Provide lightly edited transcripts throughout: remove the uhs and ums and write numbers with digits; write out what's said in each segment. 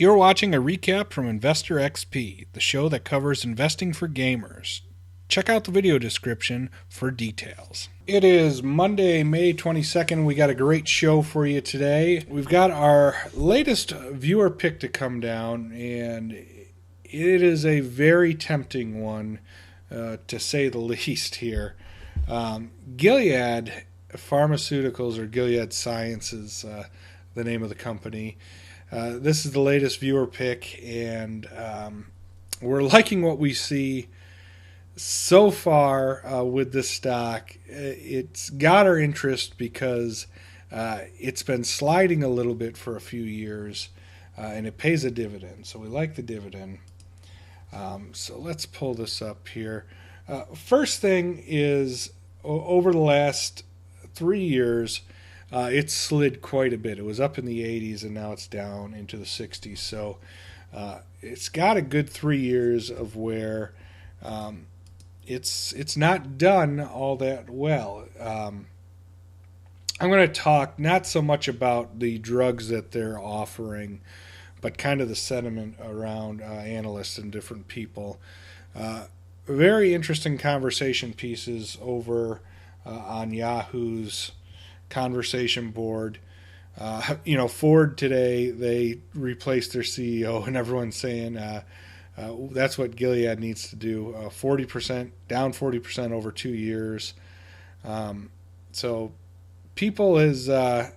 You're watching a recap from Investor XP, the show that covers investing for gamers. Check out the video description for details. It is Monday, May 22nd. We got a great show for you today. We've got our latest viewer pick to come down, and it is a very tempting one, to say the least here. Gilead Pharmaceuticals, or Gilead Sciences, the name of the company. This is the latest viewer pick, and we're liking what we see so far with this stock. It's got our interest because it's been sliding a little bit for a few years, and it pays a dividend. So we like the dividend. So let's pull this up here. First thing is, over the last 3 years, it slid quite a bit. It was up in the 80s, and now it's down into the 60s. So it's got a good 3 years of where it's not done all that well. I'm going to talk not so much about the drugs that they're offering, but kind of the sentiment around analysts and different people. Very interesting conversation pieces over on Yahoo's conversation board. Ford today, they replaced their CEO, and everyone's saying that's what Gilead needs to do. 40% down, 40% over 2 years. So people is they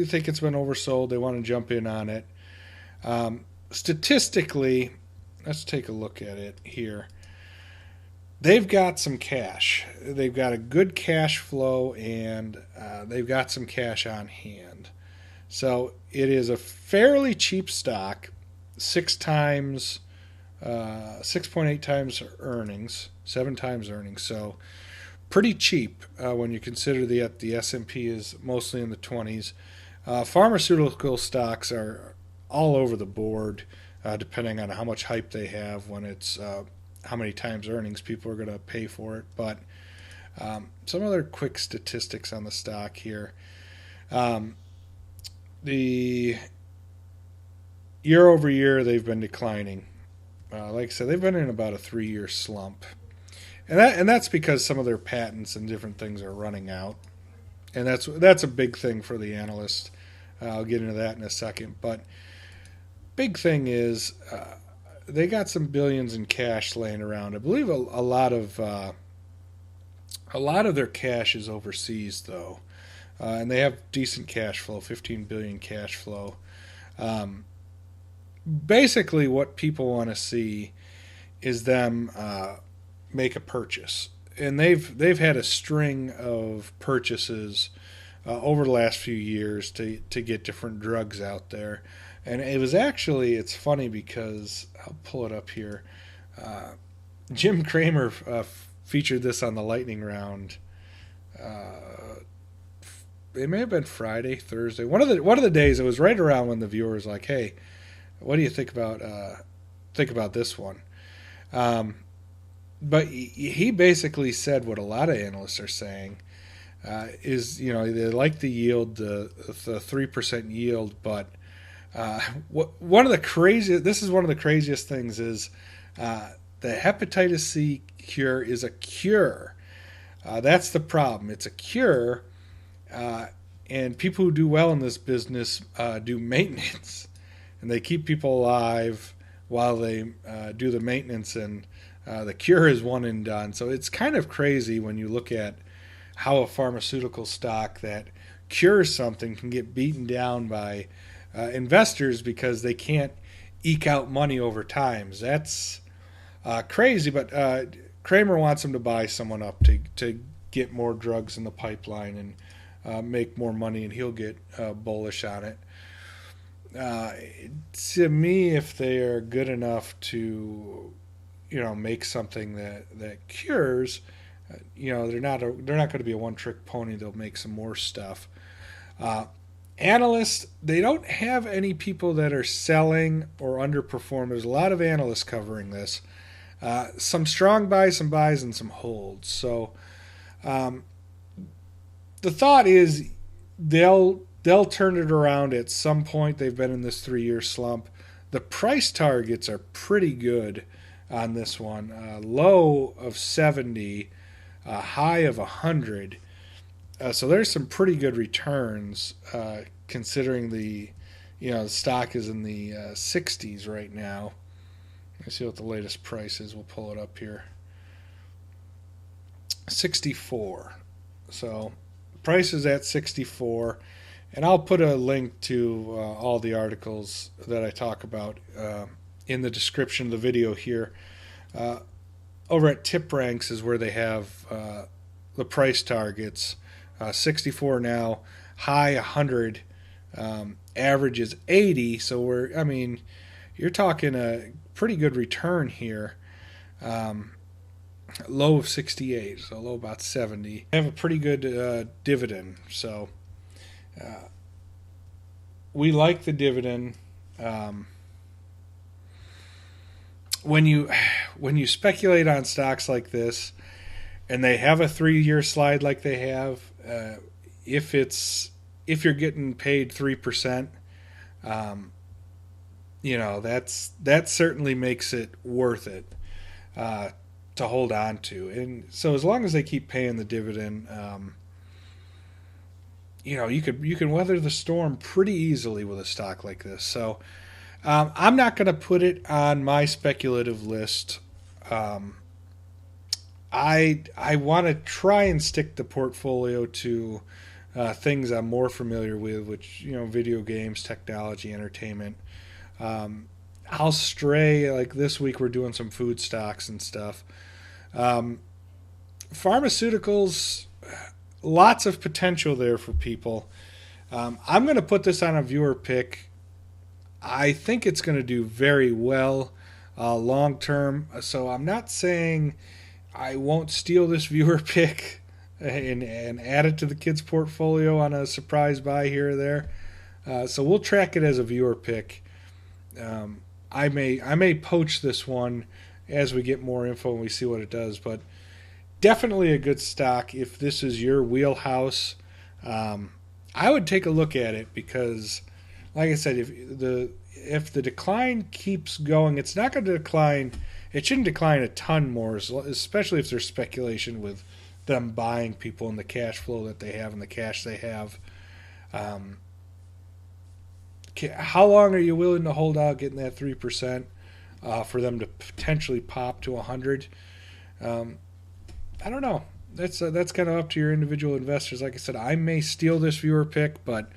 think it's been oversold. They want to jump in on it. Statistically, let's take a look at it here. They've got some cash. They've got a good cash flow, and they've got some cash on hand. So it is a fairly cheap stock, 6.8 times earnings, 7 times earnings. So pretty cheap when you consider the S&P is mostly in the 20s. Pharmaceutical stocks are all over the board, depending on how much hype they have when it's how many times earnings people are going to pay for it. But some other quick statistics on the stock here. The year over year, they've been declining. Like I said, they've been in about a 3-year slump. And that's because some of their patents and different things are running out. And that's a big thing for the analyst. I'll get into that in a second. But big thing is they got some billions in cash laying around. I believe a lot of their cash is overseas, though, and they have decent cash flow, 15 billion cash flow. Basically, what people want to see is them make a purchase, and they've had a string of purchases over the last few years to get different drugs out there. And it's funny because I'll pull it up here. Jim Cramer featured this on the lightning round. It may have been Friday, Thursday, one of the days. It was right around when the viewer was like, "Hey, what do you think about this one?" But he basically said what a lot of analysts are saying is they like the yield, the 3% yield, but one of the craziest things is the hepatitis C cure is a cure. That's the problem. It's a cure, and people who do well in this business do maintenance, and they keep people alive while they do the maintenance, and the cure is one and done. So it's kind of crazy when you look at how a pharmaceutical stock that cures something can get beaten down by investors because they can't eke out money over time. That's crazy, but Cramer wants them to buy someone up to get more drugs in the pipeline and make more money, and he'll get bullish on it. To me, if they are good enough to make something that cures, they're not going to be a one-trick pony. They'll make some more stuff. Analysts, they don't have any people that are selling or underperform. There's a lot of analysts covering this. Some strong buys, some buys, and some holds. So the thought is they'll turn it around at some point. They've been in this 3-year slump. The price targets are pretty good on this one. Low of 70, high of 100. So there's some pretty good returns considering the stock is in the 60s right now. Let's see what the latest price is. We'll pull it up here. 64. So price is at 64. And I'll put a link to all the articles that I talk about in the description of the video here. Over at Tip Ranks is where they have the price targets. 64 now, high 100, average is 80. So you're talking a pretty good return here. Low of 68, so low about 70. They have a pretty good dividend, so we like the dividend. When you speculate on stocks like this, and they have a 3-year slide like they have, if you're getting paid 3%, that certainly makes it worth it to hold on to. And so as long as they keep paying the dividend, you can weather the storm pretty easily with a stock like this. So I'm not going to put it on my speculative list. I want to try and stick the portfolio to things I'm more familiar with, which video games, technology, entertainment. I'll stray, like this week we're doing some food stocks and stuff. Pharmaceuticals, lots of potential there for people. I'm going to put this on a viewer pick. I think it's going to do very well long term. So I'm not saying I won't steal this viewer pick and add it to the kids' portfolio on a surprise buy here or there. So we'll track it as a viewer pick. I may poach this one as we get more info and we see what it does, but definitely a good stock if this is your wheelhouse. I would take a look at it because, like I said, if the decline keeps going, it's not going to decline. It shouldn't decline a ton more, especially if there's speculation with them buying people and the cash flow that they have and the cash they have. How long are you willing to hold out getting that 3% for them to potentially pop to 100? I don't know. That's kind of up to your individual investors. Like I said, I may steal this viewer pick, but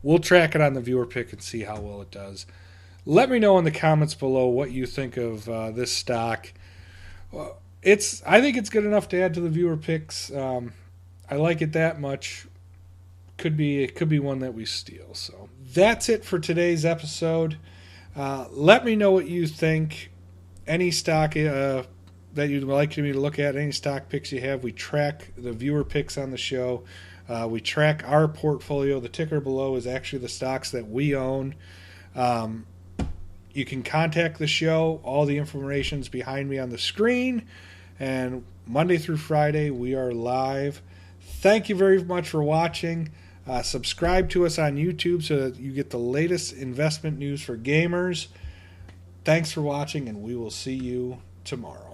we'll track it on the viewer pick and see how well it does. Let me know in the comments below what you think of this stock. I think it's good enough to add to the viewer picks. I like it that much. It could be one that we steal. So that's it for today's episode. Let me know what you think. Any stock that you'd like me to look at, any stock picks you have. We track the viewer picks on the show. We track our portfolio. The ticker below is actually the stocks that we own. You can contact the show. All the information's behind me on the screen. And Monday through Friday, we are live. Thank you very much for watching. Subscribe to us on YouTube so that you get the latest investment news for gamers. Thanks for watching, and we will see you tomorrow.